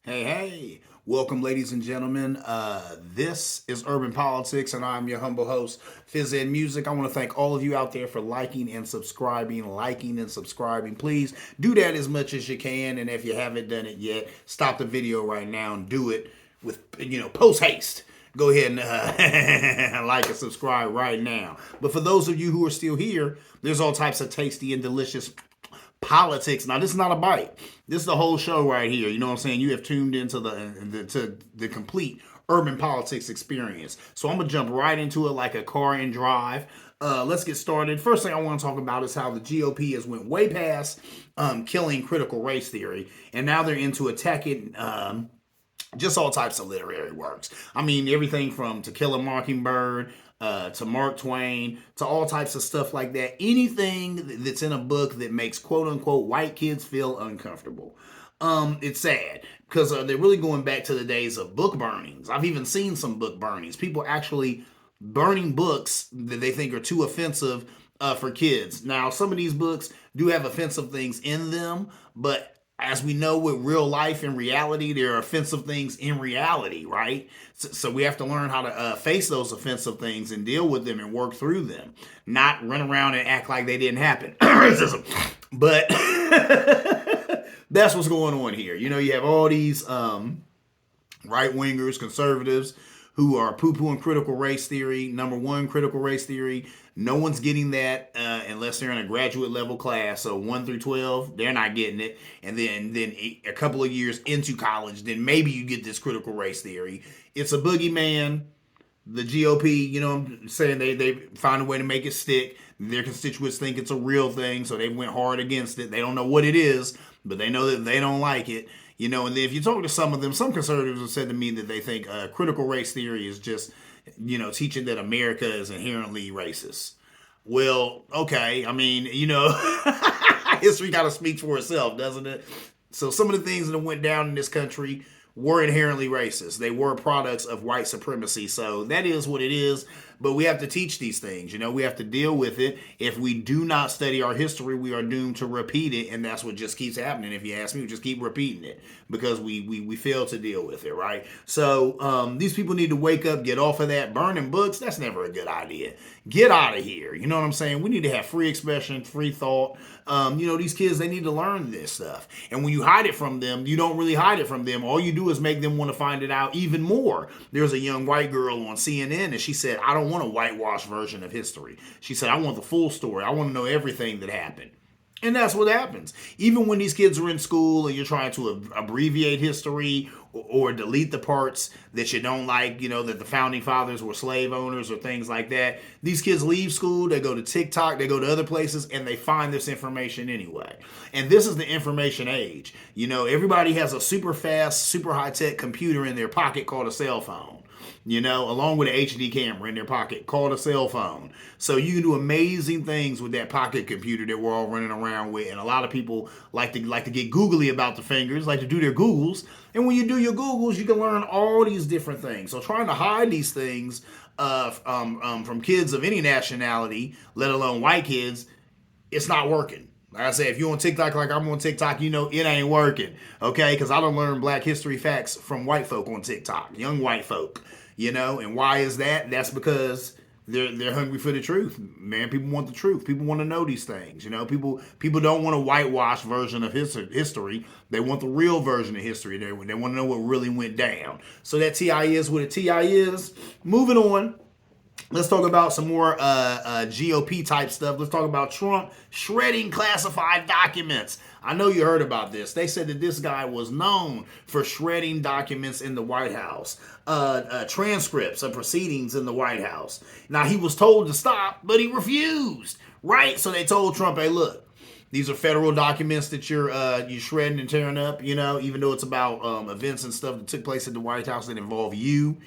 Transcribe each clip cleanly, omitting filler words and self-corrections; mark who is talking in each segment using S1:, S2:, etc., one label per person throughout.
S1: Hey, welcome, ladies and gentlemen. This is Urban Politics, and I'm your humble host, Fizz Ed Music. I want to thank all of you out there for liking and subscribing. Please do that as much as you can, and if you haven't done it yet, stop the video right now and do it with, post haste. Go ahead and like and subscribe right now. But for those of you who are still here, there's all types of tasty and delicious politics. Now, this is not a bite. This is the whole show right here. You know what I'm saying? You have tuned into the complete urban politics experience. So I'm gonna jump right into it like a car and drive. Let's get started. First thing I want to talk about is how the GOP has went way past killing critical race theory, and now they're into attacking just all types of literary works. I mean, everything from To Kill a Mockingbird to Mark Twain, to all types of stuff like that. Anything that's in a book that makes quote unquote white kids feel uncomfortable. It's sad because they're really going back to the days of book burnings. I've even seen some book burnings. People actually burning books that they think are too offensive for kids. Now, some of these books do have offensive things in them, but as we know with real life and reality, there are offensive things in reality, right? So we have to learn how to face those offensive things and deal with them and work through them, not run around and act like they didn't happen. Racism. But that's what's going on here. You know, you have all these right-wingers, conservatives, who are poo-pooing critical race theory. Number one, critical race theory. No one's getting that unless they're in a graduate level class. So 1 through 12, they're not getting it. And then a couple of years into college, then maybe you get this critical race theory. It's a boogeyman. The GOP, you know what I'm saying, they find a way to make it stick. Their constituents think it's a real thing, so they went hard against it. They don't know what it is, but they know that they don't like it. You know, and if you talk to some of them, some conservatives have said to me that they think critical race theory is just, teaching that America is inherently racist. Well, okay. I mean, history kind of speaks for itself, doesn't it? So some of the things that went down in this country were inherently racist. They were products of white supremacy. So that is what it is. But we have to teach these things. We have to deal with it. If we do not study our history, we are doomed to repeat it. And that's what just keeps happening. If you ask me, we just keep repeating it because we fail to deal with it, right? So these people need to wake up, get off of that. Burning books, that's never a good idea. Get out of here. You know what I'm saying? We need to have free expression, free thought. These kids, they need to learn this stuff. And when you hide it from them, you don't really hide it from them. All you do is make them want to find it out even more. There's a young white girl on CNN, and she said, I don't want a whitewashed version of history. She said, I want the full story. I want to know everything that happened. And that's what happens. Even when these kids are in school and you're trying to abbreviate history or delete the parts that you don't like, that the founding fathers were slave owners or things like that, these kids leave school, they go to TikTok, they go to other places, and they find this information anyway. And this is the information age. Everybody has a super fast, super high-tech computer in their pocket called a cell phone. Along with an HD camera in their pocket called a cell phone. So you can do amazing things with that pocket computer that we're all running around with. And a lot of people like to get googly about the fingers, like to do their Googles. And when you do your Googles, you can learn all these different things. So trying to hide these things from kids of any nationality, let alone white kids, it's not working. Like I said, if you're on TikTok like I'm on TikTok, it ain't working, okay? Because I don't learn black history facts from white folk on TikTok, young white folk, and why is that? That's because they're hungry for the truth, man. People want the truth. People want to know these things, People don't want a whitewashed version of history. They want the real version of history. They want to know what really went down. So that TI is what a TI is. Moving on. Let's talk about some more GOP type stuff. Let's talk about Trump shredding classified documents. I know you heard about this. They said that this guy was known for shredding documents in the White House, transcripts of proceedings in the White House. Now, he was told to stop, but he refused, right? So they told Trump, hey, look, these are federal documents that you're shredding and tearing up, even though it's about events and stuff that took place at the White House that involve you.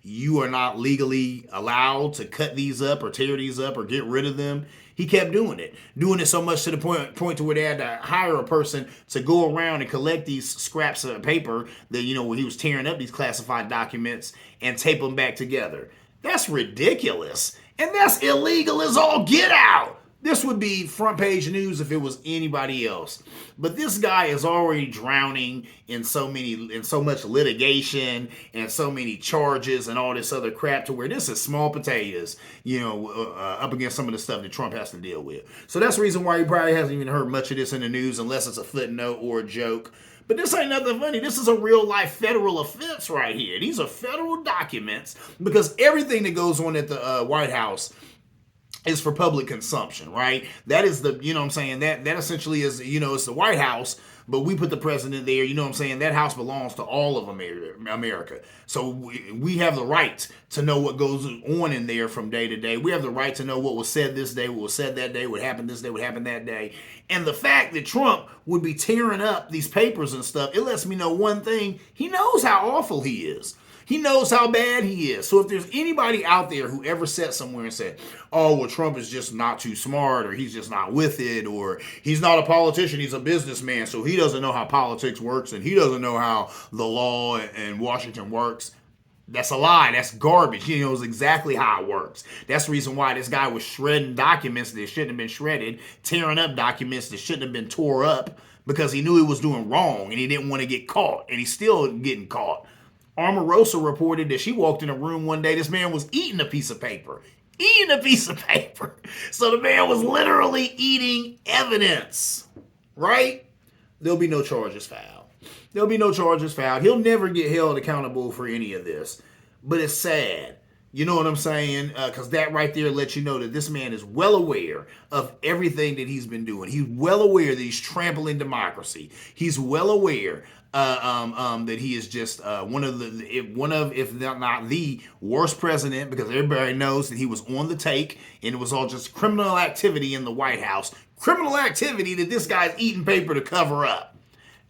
S1: You are not legally allowed to cut these up or tear these up or get rid of them. He kept doing it so much to the point to where they had to hire a person to go around and collect these scraps of paper that, when he was tearing up these classified documents and tape them back together. That's ridiculous. And that's illegal as all get out. This would be front page news if it was anybody else. But this guy is already drowning in so much litigation and so many charges and all this other crap to where this is small potatoes, up against some of the stuff that Trump has to deal with. So that's the reason why he probably hasn't even heard much of this in the news unless it's a footnote or a joke. But this ain't nothing funny. This is a real life federal offense right here. These are federal documents because everything that goes on at the White House is for public consumption, right? That is the, that essentially is, it's the White House, but we put the president there, that house belongs to all of America. So we have the right to know what goes on in there from day to day. We have the right to know what was said this day, what was said that day, what happened this day, what happened that day. And the fact that Trump would be tearing up these papers and stuff, it lets me know one thing. He knows how awful he is. He knows how bad he is. So if there's anybody out there who ever sat somewhere and said, oh, well, Trump is just not too smart, or he's just not with it, or he's not a politician, he's a businessman, so he doesn't know how politics works, and he doesn't know how the law in Washington works, that's a lie. That's garbage. He knows exactly how it works. That's the reason why this guy was shredding documents that shouldn't have been shredded, tearing up documents that shouldn't have been tore up, because he knew he was doing wrong, and he didn't want to get caught, and he's still getting caught. Omarosa reported that she walked in a room one day. This man was eating a piece of paper. So the man was literally eating evidence, right? There'll be no charges filed. He'll never get held accountable for any of this. But it's sad. You know what I'm saying? Because that right there lets you know that this man is well aware of everything that he's been doing. He's well aware that he's trampling democracy. He's well aware that he is just one of, if not the worst president, because everybody knows that he was on the take and it was all just criminal activity in the White House. Criminal activity that this guy's eating paper to cover up.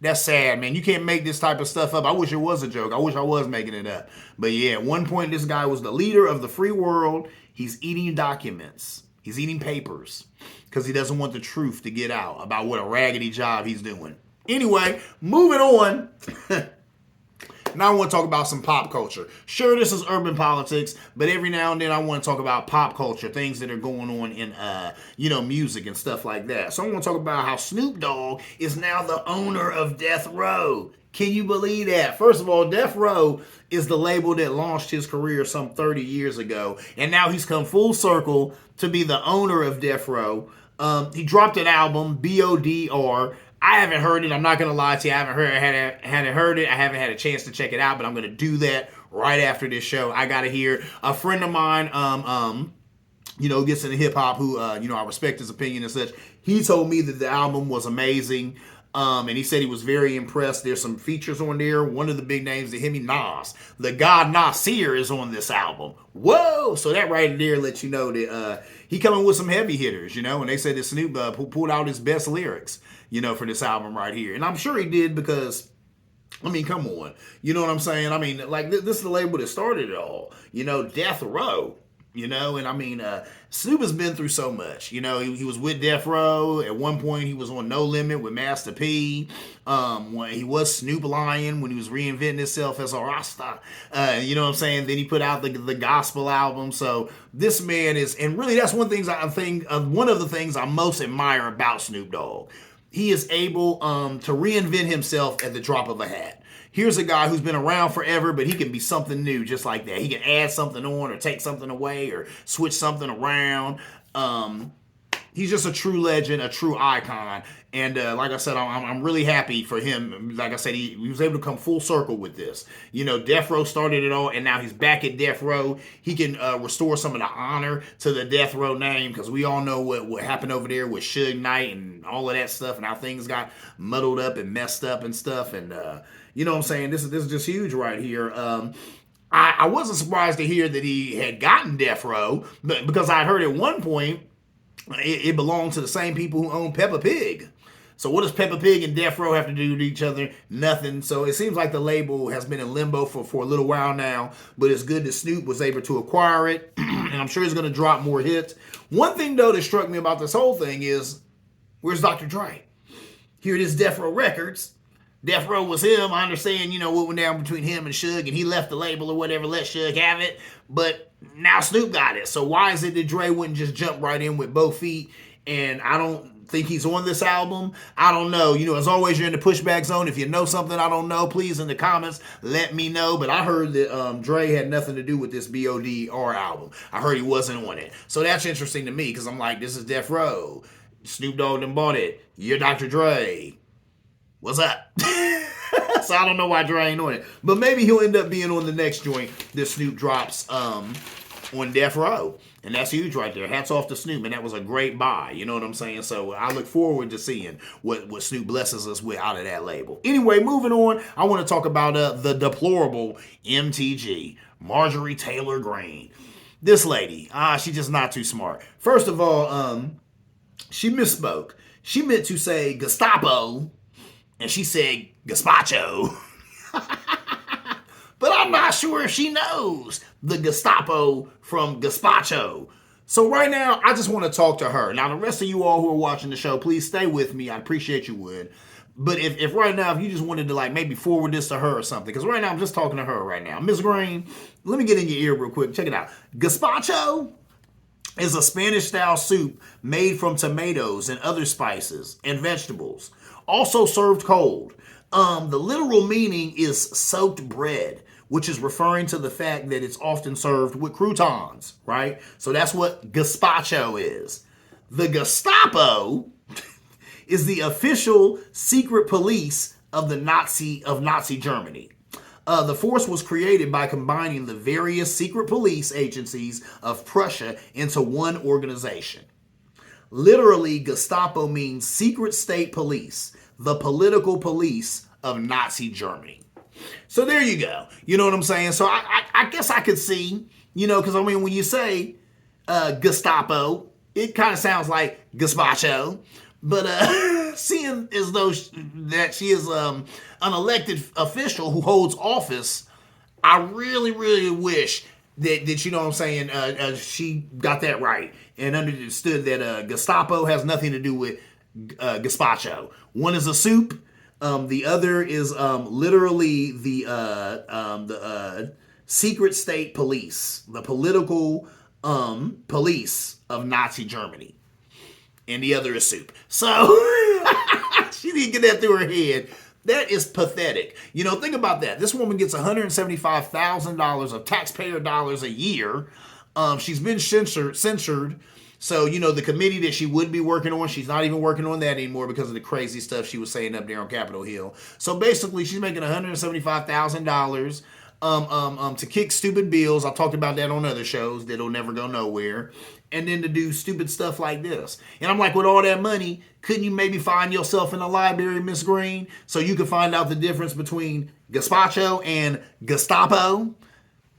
S1: That's sad, man. You can't make this type of stuff up. I wish it was a joke. I wish I was making it up. But yeah, at one point, this guy was the leader of the free world. He's eating documents. He's eating papers because he doesn't want the truth to get out about what a raggedy job he's doing. Anyway, moving on. Now I want to talk about some pop culture. Sure, this is urban politics, but every now and then I want to talk about pop culture, things that are going on in, music and stuff like that. So I want to talk about how Snoop Dogg is now the owner of Death Row. Can you believe that? First of all, Death Row is the label that launched his career some 30 years ago, and now he's come full circle to be the owner of Death Row. He dropped an album, BODR. I haven't heard it. I'm not going to lie to you. I haven't heard it. I haven't had a chance to check it out, but I'm going to do that right after this show. I got to hear. A friend of mine, gets into hip hop who, I respect his opinion and such. He told me that the album was amazing. And he said he was very impressed. There's some features on there. One of the big names that hit me, Nas. The God Nasir is on this album. Whoa! So that right there lets you know that he coming with some heavy hitters, and they said that Snoop pulled out his best lyrics, for this album right here. And I'm sure he did because, come on. You know what I'm saying? This is the label that started it all. Death Row. Snoop has been through so much. He was with Death Row. At one point, he was on No Limit with Master P. When he was Snoop Lion when he was reinventing himself as a Rasta. Then he put out the gospel album. So this man is, and really that's one of the things I most admire about Snoop Dogg. He is able to reinvent himself at the drop of a hat. Here's a guy who's been around forever, but he can be something new just like that. He can add something on or take something away or switch something around. He's just a true legend, a true icon. And like I said, I'm really happy for him. Like I said, he was able to come full circle with this. Death Row started it all, and now he's back at Death Row. He can restore some of the honor to the Death Row name, because we all know what happened over there with Suge Knight and all of that stuff, and how things got muddled up and messed up and stuff. And you know what I'm saying? This is just huge right here. I wasn't surprised to hear that he had gotten Death Row, but because I heard at one point it belonged to the same people who own Peppa Pig. So what does Peppa Pig and Death Row have to do with each other? Nothing. So it seems like the label has been in limbo for a little while now, but it's good that Snoop was able to acquire it, and I'm sure he's going to drop more hits. One thing, though, that struck me about this whole thing is, where's Dr. Dre? Here it is, Death Row Records. Death Row was him. I understand, what went down between him and Suge, and he left the label or whatever, let Suge have it. But now Snoop got it. So why is it that Dre wouldn't just jump right in with both feet and I don't think he's on this album. I don't know. As always, you're in the pushback zone. If you know something I don't know, please in the comments let me know. But I heard that Dre had nothing to do with this BODR album. I heard he wasn't on it. So that's interesting to me because I'm like, this is Death Row. Snoop Dogg done bought it. You're Dr. Dre. What's up? So I don't know why Dre ain't on it. But maybe he'll end up being on the next joint that Snoop drops on Death Row. And that's huge right there. Hats off to Snoop. And that was a great buy. You know what I'm saying? So I look forward to seeing what Snoop blesses us with out of that label. Anyway, moving on. I want to talk about the deplorable MTG, Marjorie Taylor Greene. This lady, she's just not too smart. First of all, she misspoke. She meant to say Gestapo, and she said gazpacho. But I'm not sure if she knows the Gestapo from gazpacho. So right now, I just want to talk to her. Now, the rest of you all who are watching the show, please stay with me. I'd appreciate you would. But if right now, if you just wanted to like maybe forward this to her or something, because right now I'm just talking to her right now. Miss Greene, let me get in your ear real quick. Check it out. Gazpacho is a Spanish-style soup made from tomatoes and other spices and vegetables, also served cold. The literal meaning is soaked bread, which is referring to the fact that it's often served with croutons, right? So that's what gazpacho is. The Gestapo is the official secret police of Nazi Germany. The force was created by combining the various secret police agencies of Prussia into one organization. Literally, Gestapo means secret state police, the political police of Nazi Germany. So there you go. You know what I'm saying? So I guess I could see, because I mean, when you say Gestapo, it kind of sounds like gazpacho. But seeing as though that she is an elected official who holds office, I really, really wish that you know what I'm saying, she got that right and understood that Gestapo has nothing to do with gazpacho. One is a soup. The other is literally the secret state police, the political police of Nazi Germany. And the other is soup. So she didn't get that through her head. That is pathetic. Think about that. This woman gets $175,000 of taxpayer dollars a year. She's been censored. So, the committee that she would be working on, she's not even working on that anymore because of the crazy stuff she was saying up there on Capitol Hill. So basically, she's making $175,000 to kick stupid bills. I talked about that on other shows that'll never go nowhere. And then to do stupid stuff like this. And I'm like, with all that money, couldn't you maybe find yourself in a library, Miss Greene, so you could find out the difference between gazpacho and Gestapo?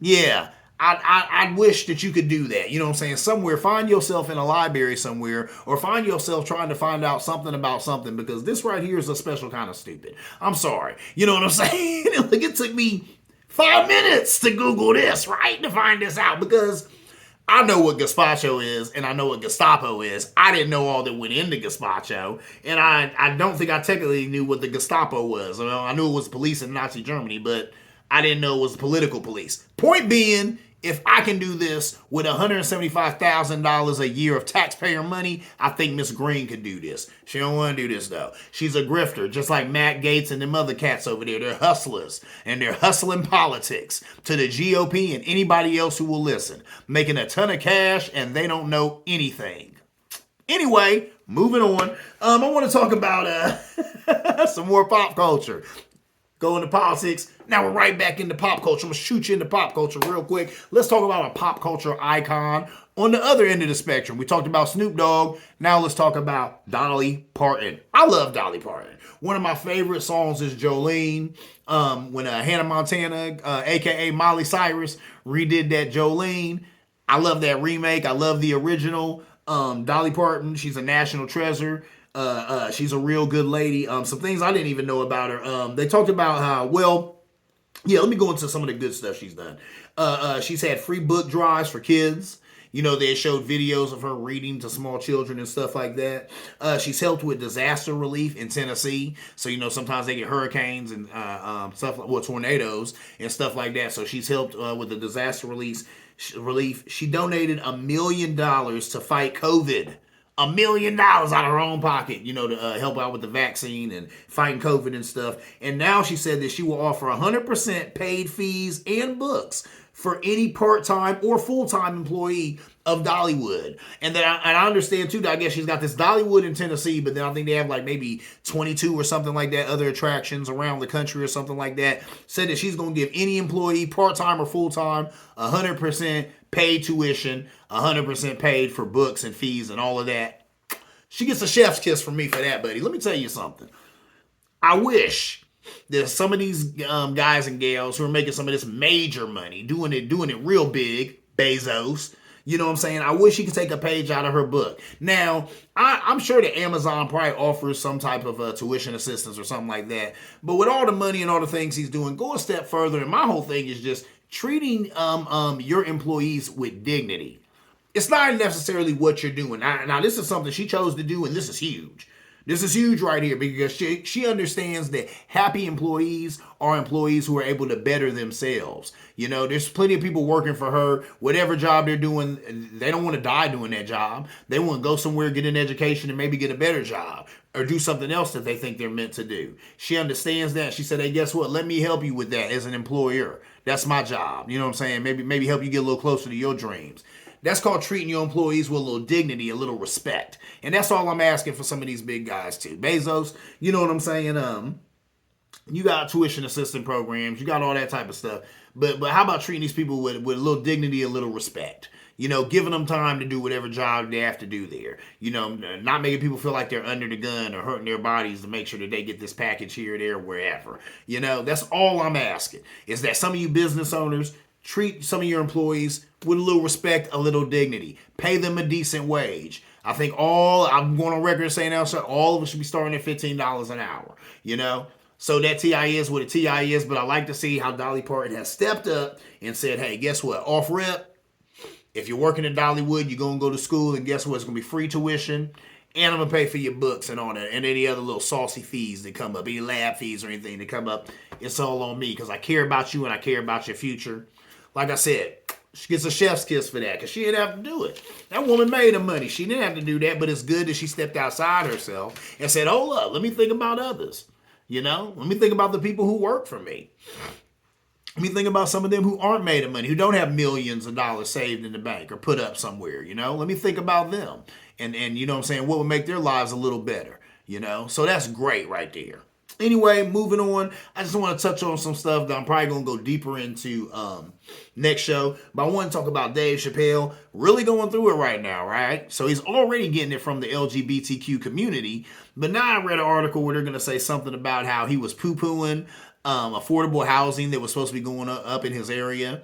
S1: Yeah, I wish that you could do that. You know what I'm saying? Somewhere, find yourself in a library somewhere, or find yourself trying to find out something about something, because this right here is a special kind of stupid. I'm sorry. You know what I'm saying? Like, it took me 5 minutes to Google this, right? To find this out, because I know what gazpacho is, and I know what Gestapo is. I didn't know all that went into gazpacho, and I don't think I technically knew what the Gestapo was. I knew it was police in Nazi Germany, but I didn't know it was political police. Point being, if I can do this with $175,000 a year of taxpayer money, I think Miss Greene could do this. She don't want to do this, though. She's a grifter, just like Matt Gaetz and them other cats over there. They're hustlers, and they're hustling politics to the GOP and anybody else who will listen, making a ton of cash, and they don't know anything. Anyway, moving on. I want to talk about some more pop culture. Go into politics. Now we're right back into pop culture. I'm going to shoot you into pop culture real quick. Let's talk about a pop culture icon on the other end of the spectrum. We talked about Snoop Dogg. Now let's talk about Dolly Parton. I love Dolly Parton. One of my favorite songs is Jolene. When Hannah Montana, a.k.a. Miley Cyrus, redid that Jolene. I love that remake. I love the original. Dolly Parton, she's a national treasure. She's a real good lady. Some things I didn't even know about her. They talked about how, let me go into some of the good stuff she's done. She's had free book drives for kids. They showed videos of her reading to small children and stuff like that. She's helped with disaster relief in Tennessee. So, sometimes they get hurricanes and stuff like, tornadoes and stuff like that. So she's helped with the disaster relief. She donated $1 million to fight COVID $1 million out of her own pocket, to help out with the vaccine and fighting COVID and stuff. And now she said that she will offer 100% paid fees and books for any part-time or full-time employee of Dollywood. And I understand too that I guess she's got this Dollywood in Tennessee, but then I think they have like maybe 22 or something like that, other attractions around the country or something like that. Said that she's going to give any employee, part-time or full-time, 100% paid tuition, 100% paid for books and fees and all of that. She gets a chef's kiss from me for that, buddy. Let me tell you something. I wish that some of these guys and gals who are making some of this major money, doing it real big, Bezos, you know what I'm saying? I wish he could take a page out of her book. Now, I'm sure that Amazon probably offers some type of tuition assistance or something like that. But with all the money and all the things he's doing, go a step further. And my whole thing is just treating your employees with dignity. It's not necessarily what you're doing. Now, this is something she chose to do, and this is huge. This is huge right here because she understands that happy employees are employees who are able to better themselves. There's plenty of people working for her, whatever job they're doing, they don't want to die doing that job. They want to go somewhere, get an education, and maybe get a better job or do something else that they think they're meant to do. She understands that. She said, hey, guess what? Let me help you with that as an employer. That's my job. You know what I'm saying? Maybe help you get a little closer to your dreams. That's called treating your employees with a little dignity, a little respect. And that's all I'm asking for some of these big guys too. Bezos, you know what I'm saying? You got tuition assistance programs, you got all that type of stuff. But how about treating these people with a little dignity, a little respect? Giving them time to do whatever job they have to do there. Not making people feel like they're under the gun or hurting their bodies to make sure that they get this package here, there, wherever. That's all I'm asking. Is that some of you business owners treat some of your employees with a little respect, a little dignity. Pay them a decent wage. I think I'm going on record saying now, so all of us should be starting at $15 an hour, So that TI is what a TI is, but I like to see how Dolly Parton has stepped up and said, hey, guess what? Off rip, if you're working at Dollywood, you're going to go to school, and guess what? It's going to be free tuition, and I'm going to pay for your books and all that, and any other little saucy fees that come up, any lab fees or anything that come up. It's all on me because I care about you and I care about your future. Like I said, she gets a chef's kiss for that because she didn't have to do it. That woman made her money. She didn't have to do that, but it's good that she stepped outside herself and said, hold up, let me think about others. Let me think about the people who work for me. Let me think about some of them who aren't made of money, who don't have millions of dollars saved in the bank or put up somewhere, Let me think about them. And you know what I'm saying, what would make their lives a little better, So that's great right there. Anyway, moving on, I just want to touch on some stuff that I'm probably going to go deeper into next show. But I want to talk about Dave Chappelle really going through it right now, right? So he's already getting it from the LGBTQ community. But now I read an article where they're going to say something about how he was poo-pooing affordable housing that was supposed to be going up in his area.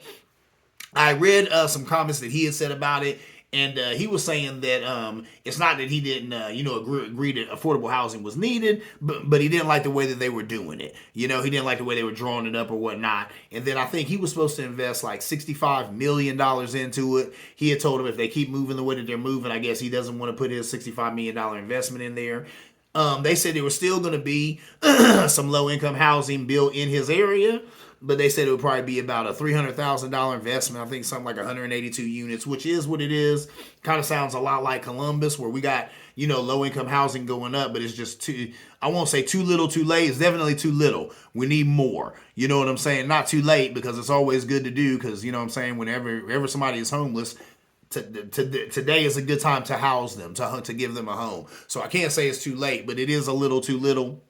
S1: I read some comments that he had said about it. And he was saying that it's not that he didn't, agree that affordable housing was needed, but he didn't like the way that they were doing it. He didn't like the way they were drawing it up or whatnot. And then I think he was supposed to invest like $65 million into it. He had told him if they keep moving the way that they're moving, I guess he doesn't want to put his $65 million investment in there. They said there was still going to be some low-income housing built in his area. But they said it would probably be about a $300,000 investment. I think something like 182 units, which is what it is. Kind of sounds a lot like Columbus, where we got, low-income housing going up, but it's just I won't say too little, too late. It's definitely too little. We need more. You know what I'm saying? Not too late, because it's always good to do, because, you know what I'm saying, whenever somebody is homeless, today is a good time to house them, to give them a home. So I can't say it's too late, but it is a little too little.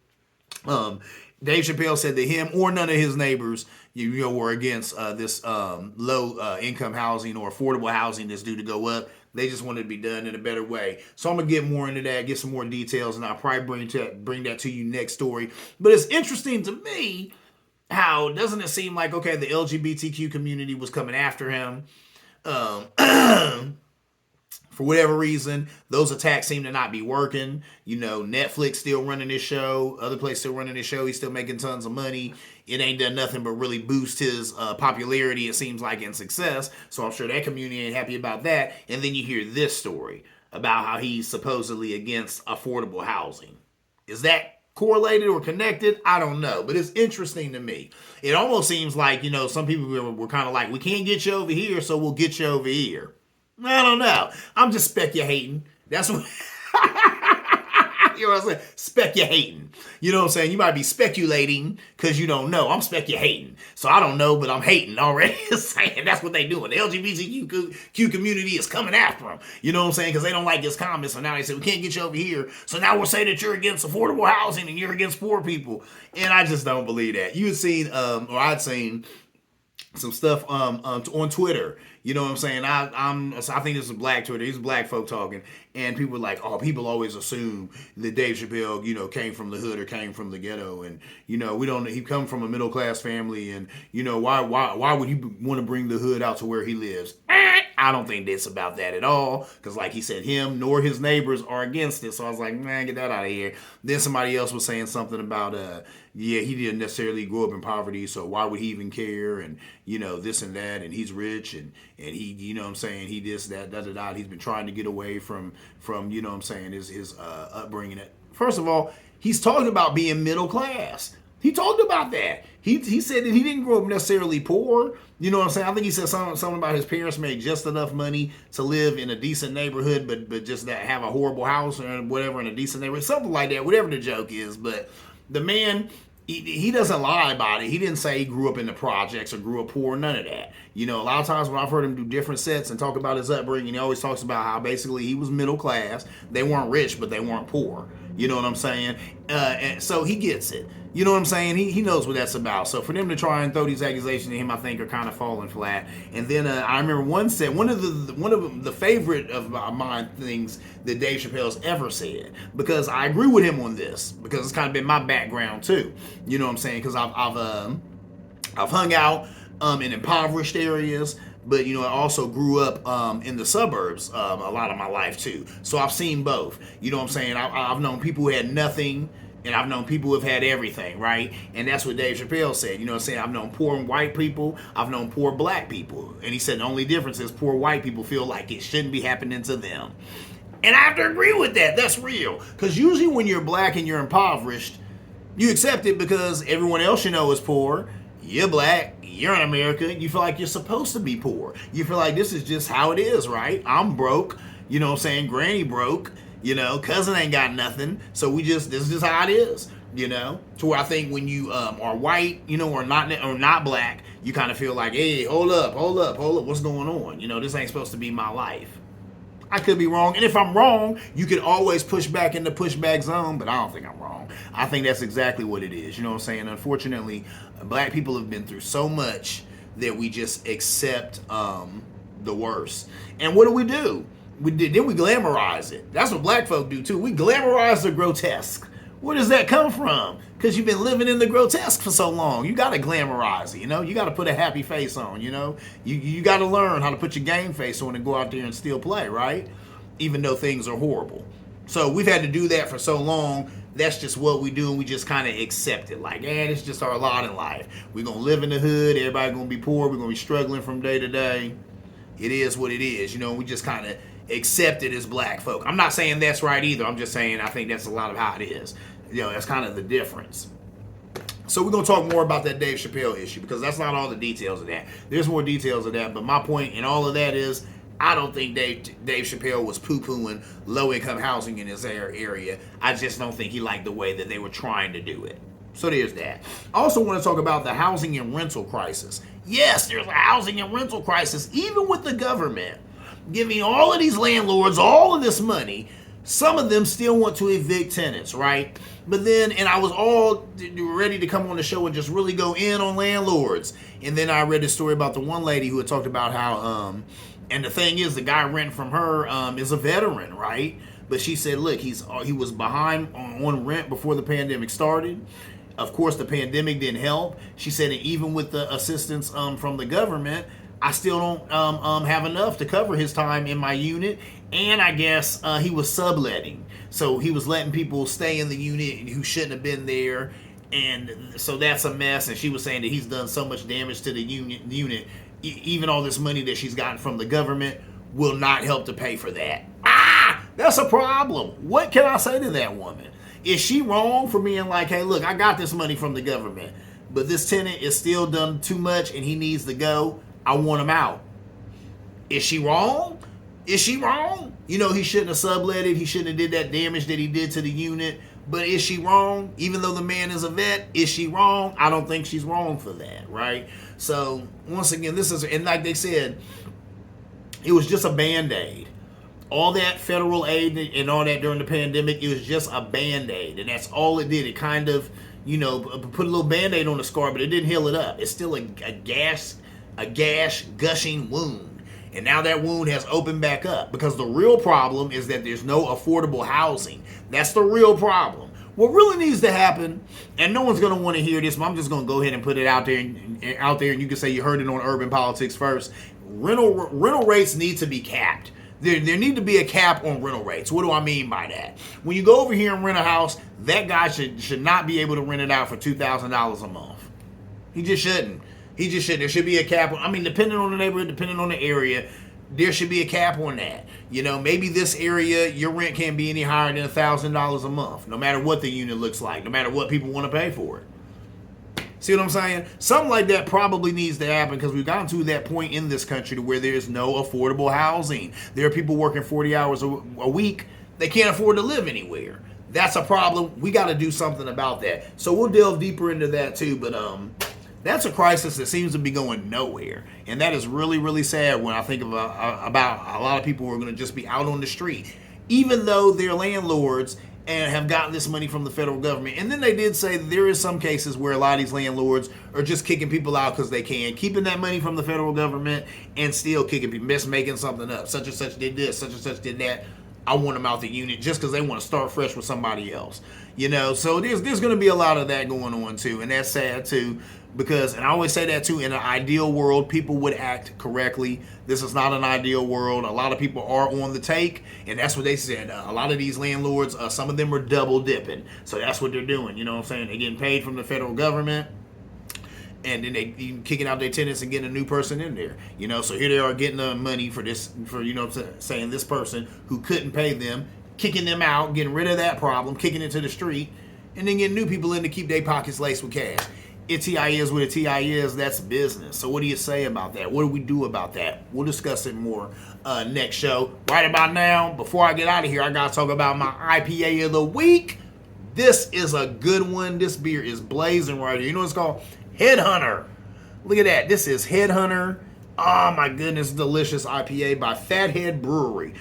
S1: Dave Chappelle said that him or none of his neighbors, were against this low income housing or affordable housing that's due to go up. They just wanted to be done in a better way. So I'm gonna get more into that, get some more details, and I'll probably bring that to you next story. But it's interesting to me how doesn't it seem like the LGBTQ community was coming after him. For whatever reason, those attacks seem to not be working. Netflix still running his show. Other places still running his show. He's still making tons of money. It ain't done nothing but really boost his popularity, it seems like, and success. So I'm sure that community ain't happy about that. And then you hear this story about how he's supposedly against affordable housing. Is that correlated or connected? I don't know. But it's interesting to me. It almost seems like, some people were kind of like, we can't get you over here, so we'll get you over here. I don't know. I'm just speculating. That's what You know what I'm saying? Speculating. You know what I'm saying? You might be speculating because you don't know. I'm speculating. So I don't know, but I'm hating already. Saying that's what they doing. The LGBTQ community is coming after them. You know what I'm saying? Because they don't like his comments. So now they say, we can't get you over here. So now we're saying that you're against affordable housing and you're against poor people. And I just don't believe that. You had seen, or I'd seen some stuff on Twitter. You know what I'm saying? I think this is black Twitter. These black folk talking, and people were like, "Oh, people always assume that Dave Chappelle, came from the hood or came from the ghetto, and we don't. He come from a middle class family, and why would he want to bring the hood out to where he lives?" I don't think that's about that at all, because like he said, him nor his neighbors are against it. So I was like, man, get that out of here. Then somebody else was saying something about, he didn't necessarily grow up in poverty, so why would he even care? And this and that, and he's rich, and he, what I'm saying, he this, that, da da da. He's been trying to get away from what I'm saying, his upbringing. First of all, he's talking about being middle class. He talked about that. He said that he didn't grow up necessarily poor. You know what I'm saying? I think he said something about his parents made just enough money to live in a decent neighborhood, but just that have a horrible house or whatever in a decent neighborhood, something like that, whatever the joke is. But the man, he doesn't lie about it. He didn't say he grew up in the projects or grew up poor, none of that. A lot of times when I've heard him do different sets and talk about his upbringing, he always talks about how basically he was middle class. They weren't rich, but they weren't poor. You know what I'm saying? And so he gets it. You know what I'm saying? He knows what that's about. So for them to try and throw these accusations at him, I think are kind of falling flat. And then I remember one of the favorite of mine things that Dave Chappelle's ever said, because I agree with him on this, because it's kind of been my background too. You know what I'm saying? Because I've hung out in impoverished areas. But, I also grew up in the suburbs a lot of my life, too. So I've seen both. You know what I'm saying? I've known people who had nothing, and I've known people who have had everything, right? And that's what Dave Chappelle said. You know what I'm saying? I've known poor white people. I've known poor black people. And he said the only difference is poor white people feel like it shouldn't be happening to them. And I have to agree with that. That's real. Because usually when you're black and you're impoverished, you accept it because everyone else is poor. You're black, you're in America, you feel like you're supposed to be poor. You feel like this is just how it is, right? I'm broke, you know what I'm saying? Granny broke, cousin ain't got nothing. So this is just how it is, To where I think when you are white, or not black, you kind of feel like, hey, hold up, what's going on? This ain't supposed to be my life. I could be wrong. And if I'm wrong, you can always push back in the pushback zone, but I don't think I'm wrong. I think that's exactly what it is. You know what I'm saying? Unfortunately, black people have been through so much that we just accept the worst. And what do? Then we glamorize it. That's what black folk do too. We glamorize the grotesque. Where does that come from? Because you've been living in the grotesque for so long. You got to glamorize it, You got to put a happy face on, You got to learn how to put your game face on and go out there and still play, right? Even though things are horrible. So we've had to do that for so long. That's just what we do, and we just kind of accept it. Like, it's just our lot in life. We're going to live in the hood. Everybody's going to be poor. We're going to be struggling from day to day. It is what it is. We just kind of accept it as black folk. I'm not saying that's right either. I'm just saying I think that's a lot of how it is. That's kind of the difference. So we're going to talk more about that Dave Chappelle issue, because that's not all the details of that. There's more details of that, but my point in all of that is I don't think Dave Chappelle was poo-pooing low-income housing in his area. I just don't think he liked the way that they were trying to do it. So there's that. I also want to talk about the housing and rental crisis. Yes, there's a housing and rental crisis, even with the government giving all of these landlords all of this money. Some of them still want to evict tenants, right? But then, and I was all ready to come on the show and just really go in on landlords. And then I read a story about the one lady who had talked about how, and the thing is, the guy renting from her is a veteran, right? But she said, look, he was behind on rent before the pandemic started. Of course, the pandemic didn't help. She said, and even with the assistance from the government, I still don't have enough to cover his time in my unit. And I guess he was subletting. So he was letting people stay in the unit who shouldn't have been there. And so that's a mess. And she was saying that he's done so much damage to the unit. Even all this money that she's gotten from the government will not help to pay for that. That's a problem. What can I say to that woman? Is she wrong for being like, hey, look, I got this money from the government, but this tenant is still done too much and he needs to go. I want him out. Is she wrong? Is she wrong? he shouldn't have sublet it. He shouldn't have did that damage that he did to the unit. But is she wrong? Even though the man is a vet, is she wrong? I don't think she's wrong for that, right? So, once again, and like they said, it was just a Band-Aid. All that federal aid and all that during the pandemic, it was just a Band-Aid. And that's all it did. It kind of, put a little Band-Aid on the scar, but it didn't heal it up. It's still a gash gushing wound. And now that wound has opened back up because the real problem is that there's no affordable housing. That's the real problem. What really needs to happen, and no one's going to want to hear this, but I'm just going to go ahead and put it out there, and you can say you heard it on Urban Politics First. Rental rates need to be capped. There need to be a cap on rental rates. What do I mean by that? When you go over here and rent a house, that guy should not be able to rent it out for $2,000 a month. He just shouldn't. There should be a cap. Depending on the neighborhood, depending on the area, there should be a cap on that. Maybe this area, your rent can't be any higher than $1,000 a month, no matter what the unit looks like, no matter what people want to pay for it. See what I'm saying? Something like that probably needs to happen because we've gotten to that point in this country to where there's no affordable housing. There are people working 40 hours a week. They can't afford to live anywhere. That's a problem. We got to do something about that. So we'll delve deeper into that too, but that's a crisis that seems to be going nowhere. And that is really, really sad when I think about a lot of people who are going to just be out on the street, even though they're landlords and have gotten this money from the federal government. And then they did say that there is some cases where a lot of these landlords are just kicking people out because they can, keeping that money from the federal government and still kicking people, just making something up. Such and such did this, such and such did that. I want them out the unit just because they want to start fresh with somebody else. So there's going to be a lot of that going on too. And that's sad too. Because, and I always say that too, in an ideal world, people would act correctly. This is not an ideal world. A lot of people are on the take, and that's what they said. A lot of these landlords, some of them are double dipping. So that's what they're doing. You know what I'm saying? They're getting paid from the federal government, and then they kicking out their tenants and getting a new person in there. So here they are getting the money for this, saying this person who couldn't pay them, kicking them out, getting rid of that problem, kicking it to the street, and then getting new people in to keep their pockets laced with cash. A TI is what a TI is. That's business. So what do you say about that? What do we do about that? We'll discuss it more next show. Right about now, before I get out of here, I got to talk about my IPA of the week. This is a good one. This beer is blazing right here. You know what it's called? Headhunter. Look at that. This is Headhunter. Oh my goodness, delicious IPA by Fathead Brewery.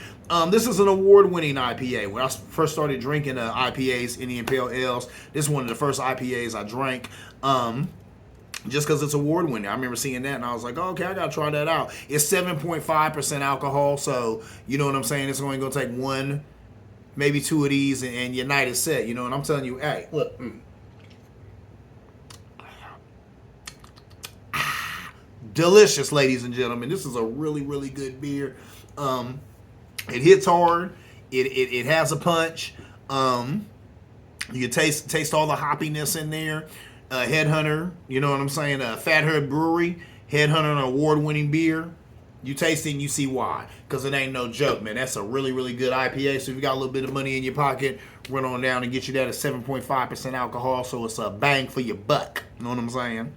S1: This is an award-winning IPA. When I first started drinking IPAs, Indian Pale Ales, this is one of the first IPAs I drank. Just because it's award-winning. I remember seeing that and I was like, oh, okay, I gotta try that out. It's 7.5% alcohol, so you know what I'm saying? It's only gonna take one, maybe two of these and your night is set. And I'm telling you, hey, look. Delicious, ladies and gentlemen. This is a really, really good beer. It hits hard. It has a punch. You taste all the hoppiness in there. Headhunter, you know what I'm saying? Fathead Brewery, Headhunter, an award-winning beer. You taste it and you see why. Because it ain't no joke, man. That's a really, really good IPA. So if you got a little bit of money in your pocket, run on down and get you that at 7.5% alcohol. So it's a bang for your buck. You know what I'm saying?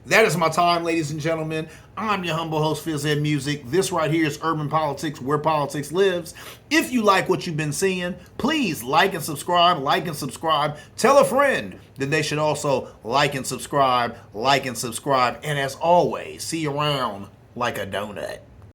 S1: That is my time, ladies and gentlemen. I'm your humble host, Fizz Ed Music. This right here is Urban Politics, where politics lives. If you like what you've been seeing, please like and subscribe, Tell a friend that they should also like and subscribe. And as always, see you around like a donut.